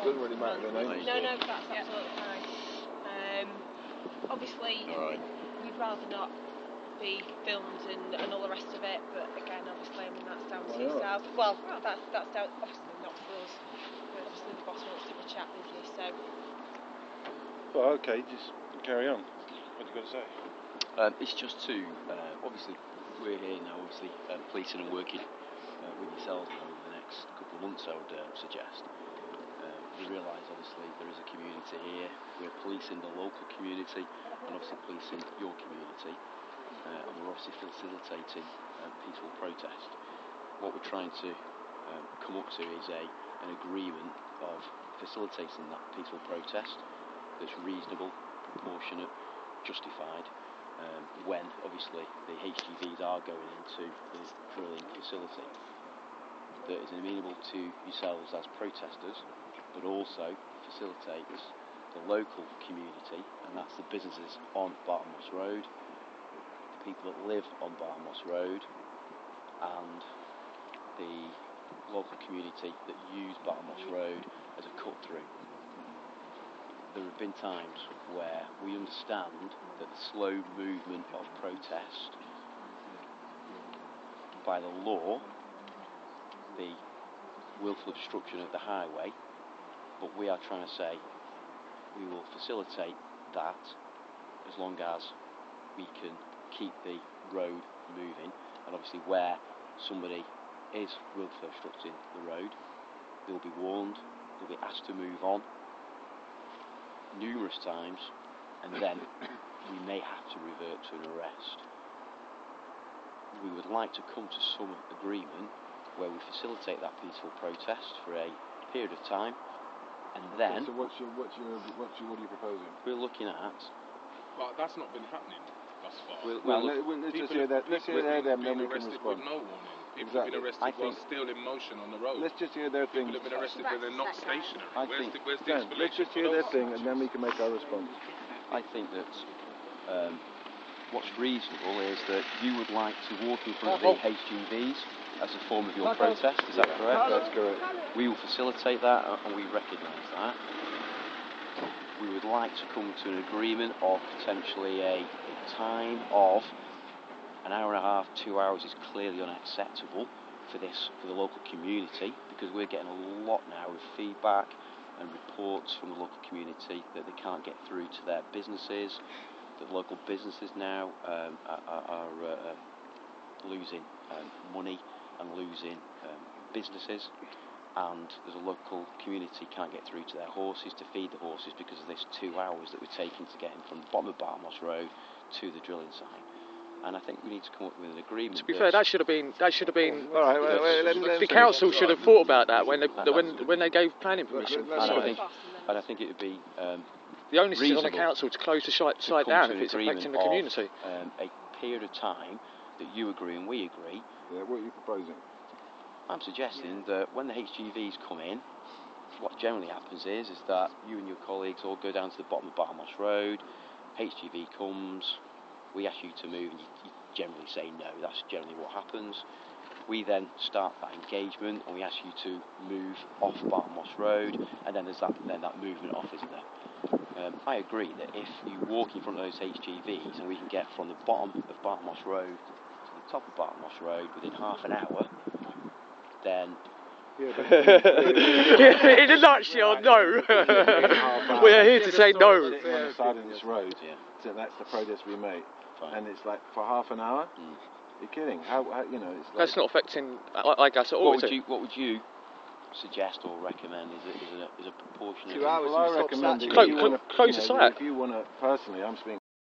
doesn't really matter the name. No, that's absolutely fine. Obviously, we'd rather not be filmed and all the rest of it, but again, obviously, I mean, that's down to yourself. Well, that's down, obviously not for us, but obviously the boss wants to have a chat with you, so... Well, okay, just carry on. What have you got to say? It's just to, obviously, we're here now, obviously, policing and working with yourselves over the next couple of months, I would suggest. We realise, obviously, there is a community here. We're policing the local community and obviously policing your community. And we're obviously facilitating peaceful protest. What we're trying to come up to is an agreement of facilitating that peaceful protest that's reasonable, proportionate, justified, when obviously the HGVs are going into the drilling facility. That is amenable to yourselves as protesters, but also facilitates the local community, and that's the businesses on Barton Moss Road, the people that live on Barton Moss Road, and the local community that use Barton Moss Road as a cut through. There have been times where we understand that the slow movement of protest, by the law, the willful obstruction of the highway, but we are trying to say we will facilitate that as long as we can keep the road moving, and obviously where somebody is willfully obstructing the road, they'll be warned, they'll be asked to move on numerous times, and then we may have to revert to an arrest. We would like to come to some agreement where we facilitate that peaceful protest for a period of time, and then... So what are you proposing? We're looking at... Well, that's not been happening thus far. Let's just hear that. Let's hear them, then we can respond. With no warning. People have been arrested while still in motion on the road. Let's just hear their thing. People have been arrested when they're not stationary. Let's just hear their thing, and then we can make our response. I think that what's reasonable is that you would like to walk in front of the HGVs as a form of your protest. Is that correct? That's correct. We will facilitate that, and we recognise that. We would like to come to an agreement of potentially a time of an hour and a half, 2 hours is clearly unacceptable for the local community, because we're getting a lot now of feedback and reports from the local community that they can't get through to their businesses, that local businesses now are losing money and losing businesses, and there's a local community can't get through to their horses to feed the horses because of this 2 hours that we're taking to get in from the bottom of Barton Moss Road to the drilling site. And I think we need to come up with an agreement. To be fair, that should have been. All right, the council should have thought about that when they gave planning permission. And I think it would be the onus is on the council to close the site down if it's affecting the community. A period of time that you agree and we agree. Yeah, what are you proposing? I'm suggesting that when the HGVs come in, what generally happens is that you and your colleagues all go down to the bottom of Barton Moss Road. HGV comes. We ask you to move, and you generally say no. That's generally what happens. We then start that engagement, and we ask you to move off Barton Moss Road, and then there's that movement off, isn't there? I agree that if you walk in front of those HGVs, and we can get from the bottom of Barton Moss Road to the top of Barton Moss Road within half an hour, then... In a nutshell, no. We are here to say no. On the side of this road, so that's the protest we made. Fine. And it's like for half an hour. You're kidding? How you know? It's like, that's not affecting. I guess at all. What would you suggest or recommend? Is a proportionate? 2 hours. Well, I recommend that close the site. If you want to, personally, I'm speaking